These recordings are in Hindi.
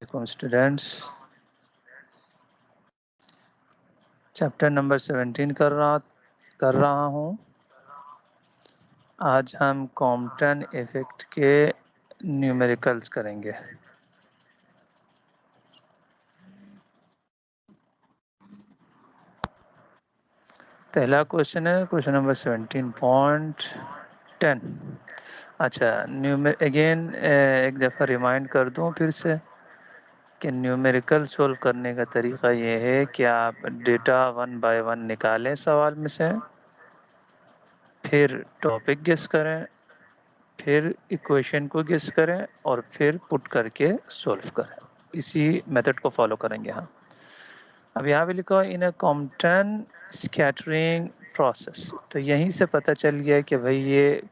वालेकुम स्टूडेंट्स। चैप्टर नंबर 17 कर रहा हूँ। आज हम कॉम्पटन इफेक्ट के न्यूमेरिकल्स करेंगे। पहला क्वेश्चन है क्वेश्चन नंबर 17.10। अच्छा, अगेन एक दफ़ा रिमाइंड कर दूँ फिर से कि न्यूमेरिकल सोल्व करने का तरीका ये है कि आप डेटा 1 बाय 1 निकालें सवाल में से, फिर टॉपिक गेस करें, फिर इक्वेशन को गेस करें और फिर पुट करके सॉल्व करें। इसी मेथड को फॉलो करेंगे हम। अब यहाँ पे लिखा इन अ कॉम्पटन स्कैटरिंग प्रोसेस, तो यहीं से पता चल गया कि भाई ये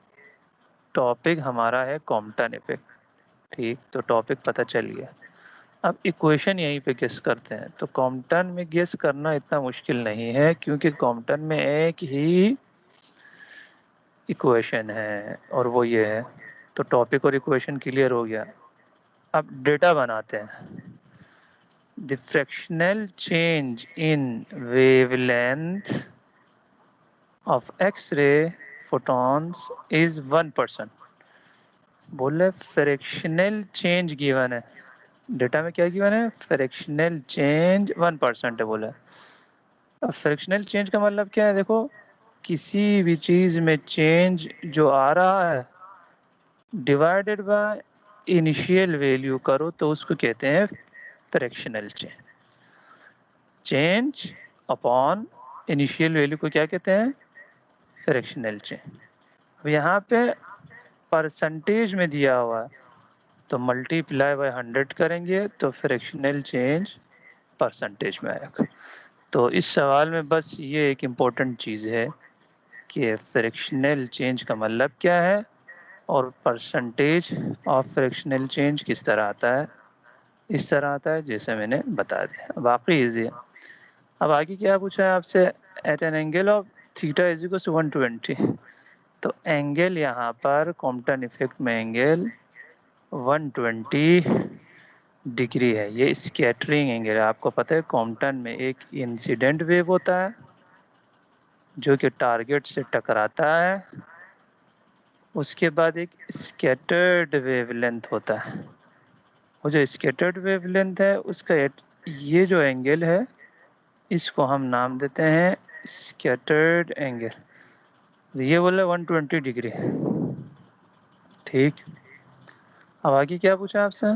टॉपिक हमारा है कॉम्पटन इफेक्ट। ठीक, तो टॉपिक पता चल गया। अब इक्वेशन यहीं पे गेस करते हैं। तो कॉम्पटन में गेस करना इतना मुश्किल नहीं है, क्योंकि कॉम्पटन में एक ही इक्वेशन है और वो ये है। तो टॉपिक और इक्वेशन क्लियर हो गया। अब डेटा बनाते हैं। The fractional change in wavelength of X ray photons is 1%। बोले फ्रैक्शनल चेंज गिवन है। डेटा में क्या गिवन है? फ्रैक्शनल चेंज 1% है बोला। अब फ्रैक्शनल चेंज का मतलब क्या है? देखो, किसी भी चीज में चेंज जो आ रहा है डिवाइडेड बाय इनिशियल वैल्यू करो तो उसको कहते हैं fractional change. Change upon initial value को क्या कहते हैं? Fractional change. अब यहाँ पे परसेंटेज में दिया हुआ है, तो मल्टीप्लाई बाय 100 करेंगे तो फ्रैक्शनल चेंज परसेंटेज में आएगा। तो इस सवाल में बस ये एक इम्पोर्टेंट चीज़ है कि फ्रैक्शनल चेंज का मतलब क्या है और परसेंटेज ऑफ फ्रैक्शनल चेंज किस तरह आता है। इस तरह आता है जैसे मैंने बता दिया, वाकई ईजी है। अब आगे क्या पूछा है आपसे? At an angle of theta is equal to 120। तो एंगल यहाँ पर कॉम्पटन इफेक्ट में एंगल 120 डिग्री है। ये स्कैटरिंग एंगल है। आपको पता है कॉम्पटन में एक इंसिडेंट वेव होता है जो कि टारगेट से टकराता है, उसके बाद एक स्कैटर्ड वेवलेंथ होता है। वो जो स्कैटर्ड वेवलेंथ है उसका ये जो एंगल है इसको हम नाम देते हैं स्कैटर्ड एंगल। ये बोला 120 डिग्री। ठीक, अब आगे क्या पूछा आपसे?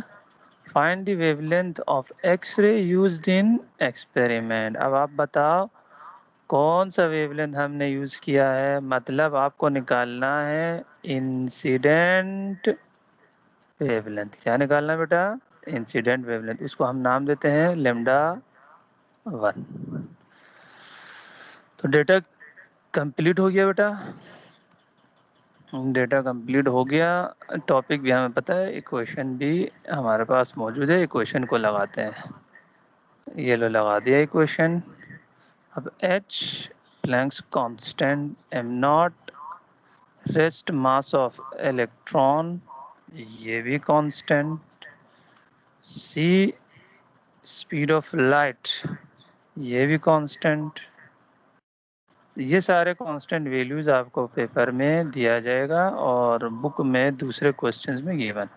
Find the wavelength of X ray used in experiment. अब आप बताओ कौन सा वेवलेंथ हमने यूज किया है। मतलब आपको निकालना है इंसिडेंट वेवलेंथ। क्या निकालना है बेटा? Incident wavelength. इसको हम नाम देते हैं लेमडा 1। तो डेटा कंप्लीट हो गया बेटा। डेटा कंप्लीट हो गया। टॉपिक भी हमें पता है, इक्वेशन भी हमारे पास मौजूद है। इक्वेशन को लगाते हैं। ये लो, लगा दिया इक्वेशन। अब h Planck's constant, am not rest mass of electron, ये भी constant. c speed of light, ये भी कांस्टेंट। ये सारे कांस्टेंट वैल्यूज आपको पेपर में दिया जाएगा और बुक में दूसरे क्वेश्चंस में गिवन।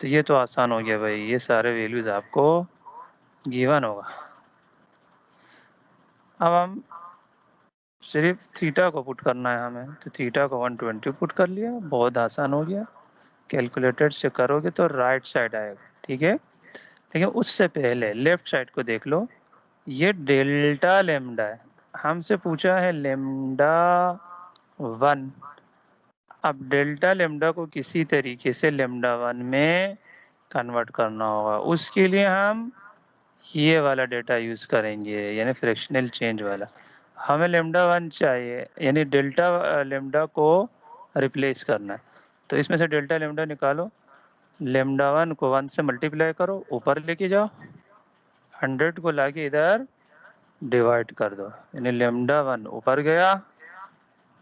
तो ये तो आसान हो गया भाई, ये सारे वैल्यूज आपको गिवन होगा। अब हम सिर्फ थीटा को पुट करना है हमें, तो थीटा को 120 पुट कर लिया, बहुत आसान हो गया। कैलकुलेटर से करोगे तो राइट साइड आएगा, ठीक है। लेकिन उससे पहले लेफ्ट साइड को देख लो। ये डेल्टा लेमडा है, हमसे पूछा है लेमडा 1। अब डेल्टा लेमडा को किसी तरीके से लेमडा 1 में कन्वर्ट करना होगा। उसके लिए हम ये वाला डेटा यूज करेंगे, यानी फ्रैक्शनल चेंज वाला। हमें लेमडा 1 चाहिए, यानी डेल्टा लेमडा को रिप्लेस करना है। तो इसमें से डेल्टा लेमडा निकालो। लेमडा 1 को 1 से मल्टीप्लाई करो, ऊपर लेके जाओ, 100 को लाके इधर डिवाइड कर दो, यानी लेमडा 1 ऊपर गया,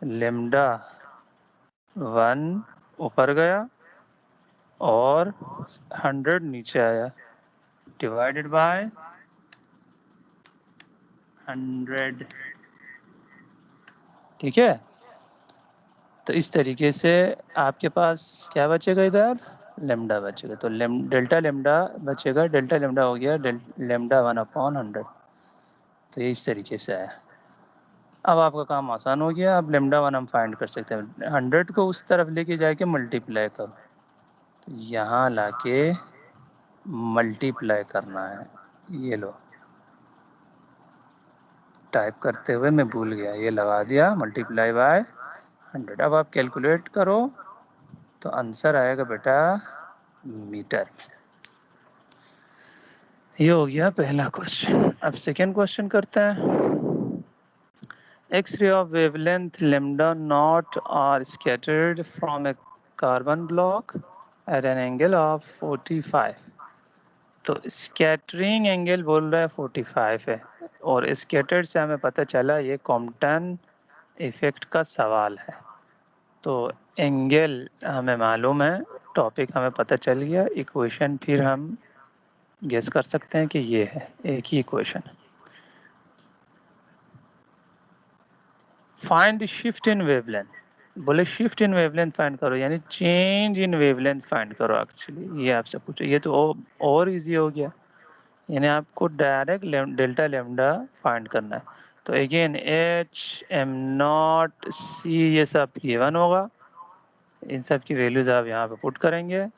लेमडा 1 ऊपर गया और 100 नीचे आया। Divided by 100। ठीक है, तो इस तरीके से आपके पास क्या बचेगा, इधर लेमडा बचेगा। तो डेल्टा लेमडा बचेगा, डेल्टा लेमडा हो गया लेमडा 1/100। तो ये इस तरीके से आया। अब आपका काम आसान हो गया, अब लेमडा 1 हम फाइंड कर सकते हैं। 100 को उस तरफ लेके जाके मल्टीप्लाई करो, तो यहाँ लाके मल्टीप्लाई करना है। ये लो, टाइप करते हुए मैं भूल गया, ये लगा दिया, मल्टीप्लाई बाय 100। अब आप कैलकुलेट करो तो आंसर आएगा बेटा मीटर। ये हो गया पहला क्वेश्चन। अब सेकेंड क्वेश्चन करते हैं। X-ray of wavelength lambda naught are scattered from a carbon block at an angle of 45। तो स्कैटरिंग एंगल बोल रहा है 45 है, और स्कैटर्ड से हमें पता चला ये कॉम्पटन इफेक्ट का सवाल है। तो एंगल हमें मालूम है, टॉपिक हमें पता चल गया, इक्वेशन फिर हम गेस कर सकते हैं कि ये है, एक ही equation. Find shift in wavelength, बोले शिफ्ट इन वेवलेंथ फाइंड करो, यानी चेंज इन वेवलेंथ फाइंड करो। एक्चुअली ये आपसे पूछो, ये तो और इजी हो गया, यानी आपको डायरेक्ट डेल्टा लेमडा फाइंड करना है। तो अगेन एच एम नॉट सी ये सब गिवन होगा, इन सब की वैल्यूज आप यहाँ पे पुट करेंगे।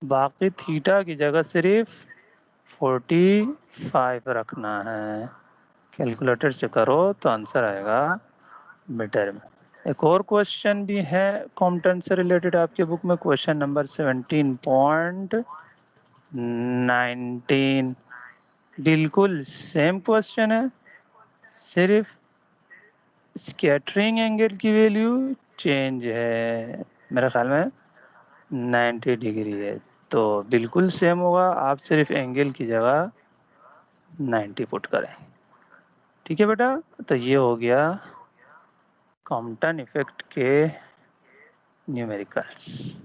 बाकी थीटा की जगह सिर्फ 45 रखना है, कैलकुलेटर से करो तो आंसर आएगा मीटर में। एक और क्वेश्चन भी है कॉम्पटन से रिलेटेड आपके बुक में, क्वेश्चन नंबर 17.19। बिल्कुल सेम क्वेश्चन है, सिर्फ स्कैटरिंग एंगल की वैल्यू चेंज है, मेरा ख्याल में 90 डिग्री है। तो बिल्कुल सेम होगा, आप सिर्फ एंगल की जगह 90 पुट करें। ठीक है बेटा, तो ये हो गया कॉम्पटन इफेक्ट के न्यूमेरिकल्स।